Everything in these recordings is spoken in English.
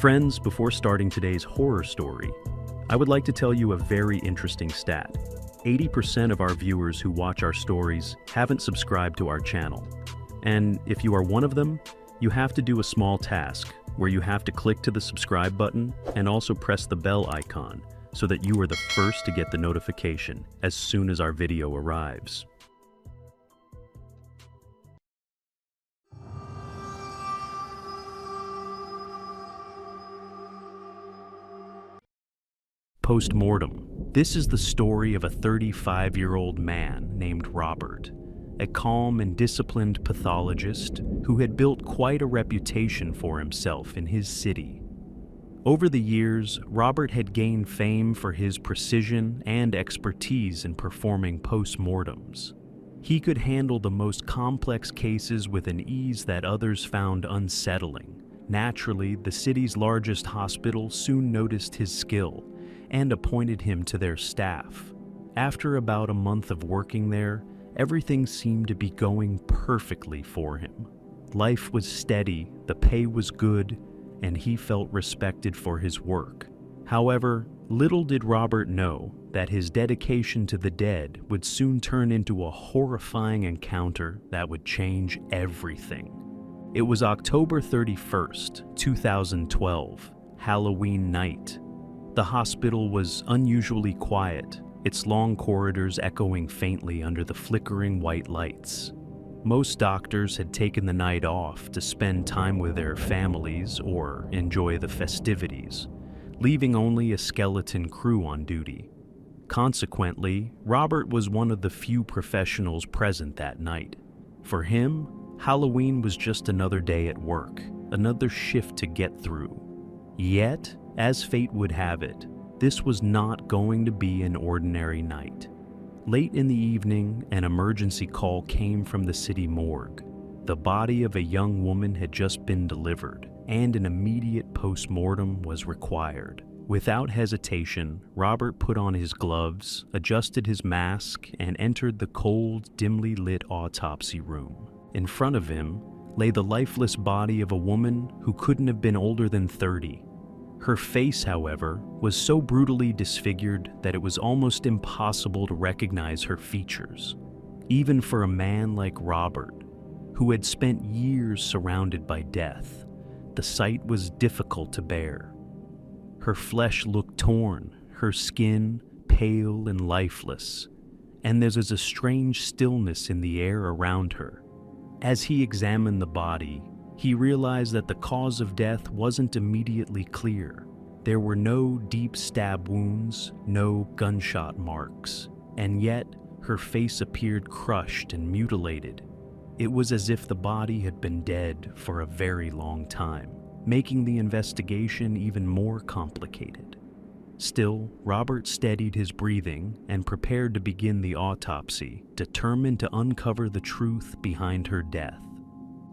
Friends, before starting today's horror story, I would like to tell you a very interesting stat. 80% of our viewers who watch our stories haven't subscribed to our channel. And if you are one of them, you have to do a small task where you have to click to the subscribe button and also press the bell icon so that you are the first to get the notification as soon as our video arrives. Postmortem. This is the story of a 35-year-old man named Robert, a calm and disciplined pathologist who had built quite a reputation for himself in his city. Over the years, Robert had gained fame for his precision and expertise in performing postmortems. He could handle the most complex cases with an ease that others found unsettling. Naturally, the city's largest hospital soon noticed his skill and appointed him to their staff. After about a month of working there, everything seemed to be going perfectly for him. Life was steady, the pay was good, and he felt respected for his work. However, little did Robert know that his dedication to the dead would soon turn into a horrifying encounter that would change everything. It was October 31st, 2012, Halloween night. The hospital was unusually quiet, its long corridors echoing faintly under the flickering white lights. Most doctors had taken the night off to spend time with their families or enjoy the festivities, leaving only a skeleton crew on duty. Consequently, Robert was one of the few professionals present that night. For him, Halloween was just another day at work, another shift to get through. Yet, as fate would have it, this was not going to be an ordinary night. Late in the evening, an emergency call came from the city morgue. The body of a young woman had just been delivered, and an immediate postmortem was required. Without hesitation, Robert put on his gloves, adjusted his mask, and entered the cold, dimly lit autopsy room. In front of him lay the lifeless body of a woman who couldn't have been older than 30. Her face, however, was so brutally disfigured that it was almost impossible to recognize her features. Even for a man like Robert, who had spent years surrounded by death, the sight was difficult to bear. Her flesh looked torn, her skin pale and lifeless, and there was a strange stillness in the air around her. As he examined the body, he realized that the cause of death wasn't immediately clear. There were no deep stab wounds, no gunshot marks, and yet her face appeared crushed and mutilated. It was as if the body had been dead for a very long time, making the investigation even more complicated. Still, Robert steadied his breathing and prepared to begin the autopsy, determined to uncover the truth behind her death.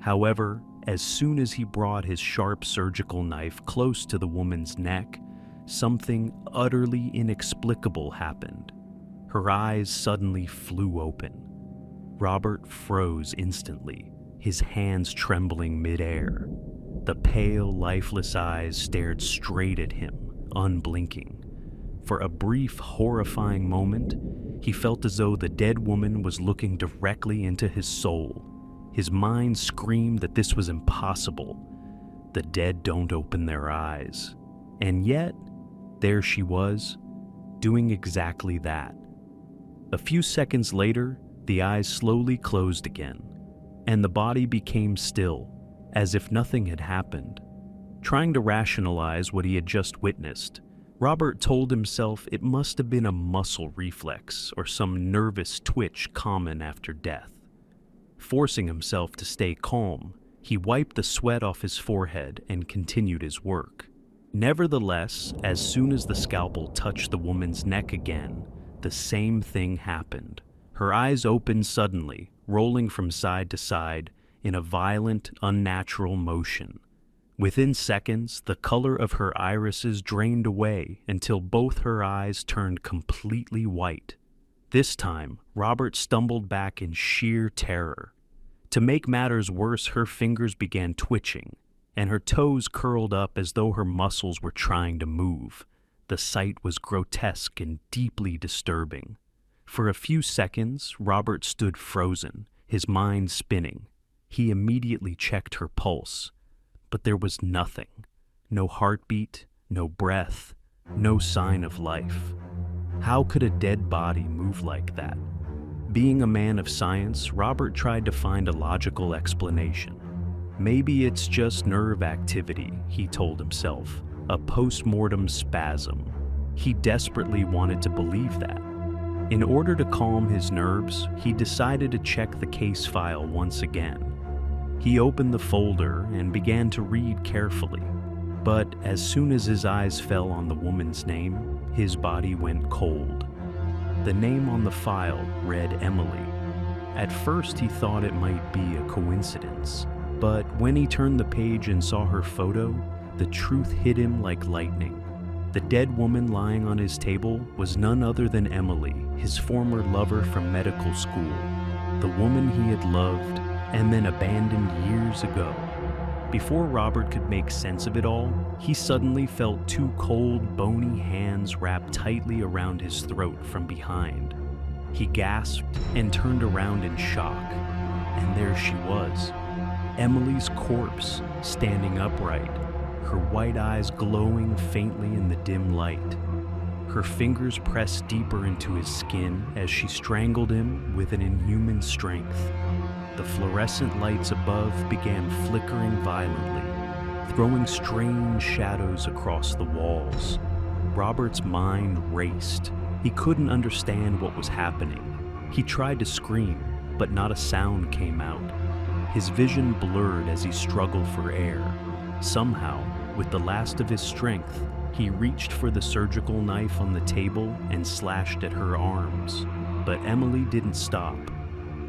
However, as soon as he brought his sharp surgical knife close to the woman's neck, something utterly inexplicable happened. Her eyes suddenly flew open. Robert froze instantly, his hands trembling midair. The pale, lifeless eyes stared straight at him, unblinking. For a brief, horrifying moment, he felt as though the dead woman was looking directly into his soul. His mind screamed that this was impossible. The dead don't open their eyes. And yet, there she was, doing exactly that. A few seconds later, the eyes slowly closed again, and the body became still, as if nothing had happened. Trying to rationalize what he had just witnessed, Robert told himself it must have been a muscle reflex or some nervous twitch common after death. Forcing himself to stay calm, he wiped the sweat off his forehead and continued his work. Nevertheless, as soon as the scalpel touched the woman's neck again, the same thing happened. Her eyes opened suddenly, rolling from side to side in a violent, unnatural motion. Within seconds, the color of her irises drained away until both her eyes turned completely white. This time, Robert stumbled back in sheer terror. To make matters worse, her fingers began twitching, and her toes curled up as though her muscles were trying to move. The sight was grotesque and deeply disturbing. For a few seconds, Robert stood frozen, his mind spinning. He immediately checked her pulse, but there was nothing. No heartbeat, no breath, no sign of life. How could a dead body move like that? Being a man of science, Robert tried to find a logical explanation. Maybe it's just nerve activity, he told himself, a postmortem spasm. He desperately wanted to believe that. In order to calm his nerves, he decided to check the case file once again. He opened the folder and began to read carefully. But as soon as his eyes fell on the woman's name, his body went cold. The name on the file read Emily. At first he thought it might be a coincidence, but when he turned the page and saw her photo, the truth hit him like lightning. The dead woman lying on his table was none other than Emily, his former lover from medical school, the woman he had loved and then abandoned years ago. Before Robert could make sense of it all, he suddenly felt two cold, bony hands wrapped tightly around his throat from behind. He gasped and turned around in shock, and there she was, Emily's corpse, standing upright, her white eyes glowing faintly in the dim light. Her fingers pressed deeper into his skin as she strangled him with an inhuman strength. The fluorescent lights above began flickering violently, throwing strange shadows across the walls. Robert's mind raced. He couldn't understand what was happening. He tried to scream, but not a sound came out. His vision blurred as he struggled for air. Somehow, with the last of his strength, he reached for the surgical knife on the table and slashed at her arms. But Emily didn't stop.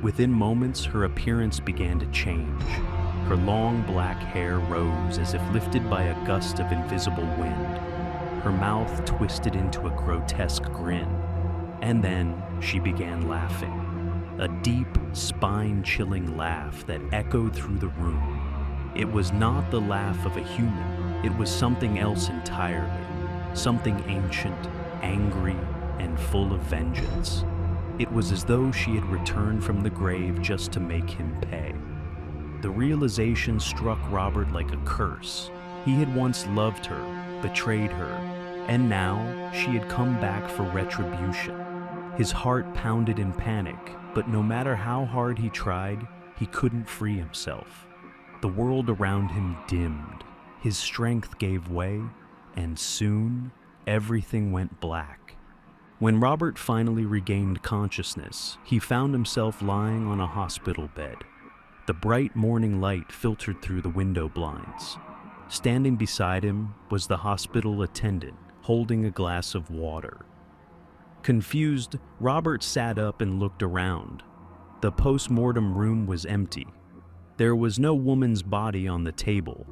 Within moments, her appearance began to change. Her long black hair rose as if lifted by a gust of invisible wind. Her mouth twisted into a grotesque grin. And then she began laughing. A deep, spine-chilling laugh that echoed through the room. It was not the laugh of a human. It was something else entirely. Something ancient, angry, and full of vengeance. It was as though she had returned from the grave just to make him pay. The realization struck Robert like a curse. He had once loved her, betrayed her, and now she had come back for retribution. His heart pounded in panic, but no matter how hard he tried, he couldn't free himself. The world around him dimmed. His strength gave way, and soon everything went black. When Robert finally regained consciousness, he found himself lying on a hospital bed. The bright morning light filtered through the window blinds. Standing beside him was the hospital attendant, holding a glass of water. Confused, Robert sat up and looked around. The postmortem room was empty. There was no woman's body on the table.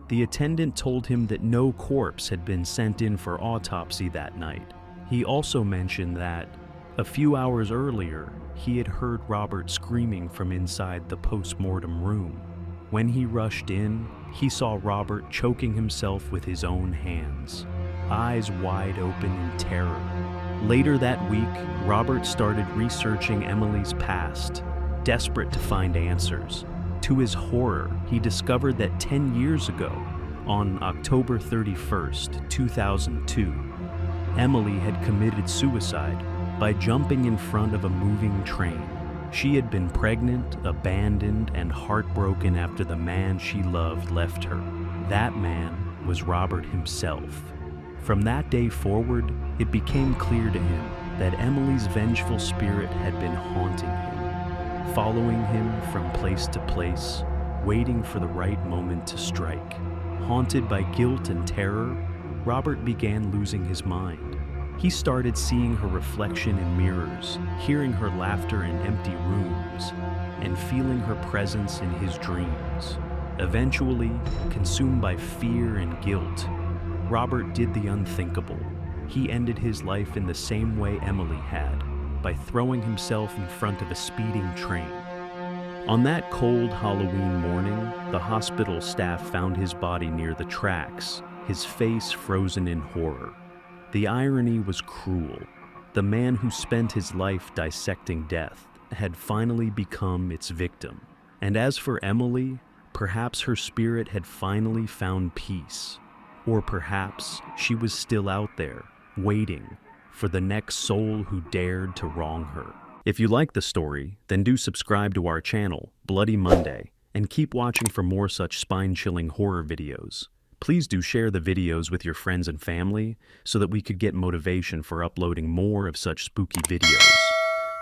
The attendant told him that no corpse had been sent in for autopsy that night. He also mentioned that, a few hours earlier, he had heard Robert screaming from inside the postmortem room. When he rushed in, he saw Robert choking himself with his own hands, eyes wide open in terror. Later that week, Robert started researching Emily's past, desperate to find answers. To his horror, he discovered that 10 years ago, on October 31st, 2002, Emily had committed suicide by jumping in front of a moving train. She had been pregnant, abandoned, and heartbroken after the man she loved left her. That man was Robert himself. From that day forward, it became clear to him that Emily's vengeful spirit had been haunting him, following him from place to place, waiting for the right moment to strike. Haunted by guilt and terror, Robert began losing his mind. He started seeing her reflection in mirrors, hearing her laughter in empty rooms, and feeling her presence in his dreams. Eventually, consumed by fear and guilt, Robert did the unthinkable. He ended his life in the same way Emily had, by throwing himself in front of a speeding train. On that cold Halloween morning, the hospital staff found his body near the tracks, his face frozen in horror. The irony was cruel. The man who spent his life dissecting death had finally become its victim. And as for Emily, perhaps her spirit had finally found peace. Or perhaps she was still out there, waiting for the next soul who dared to wrong her. If you like the story, then do subscribe to our channel, Bloody Monday, and keep watching for more such spine-chilling horror videos. Please do share the videos with your friends and family so that we could get motivation for uploading more of such spooky videos.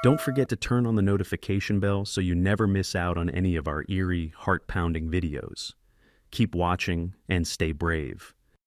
Don't forget to turn on the notification bell so you never miss out on any of our eerie, heart-pounding videos. Keep watching and stay brave.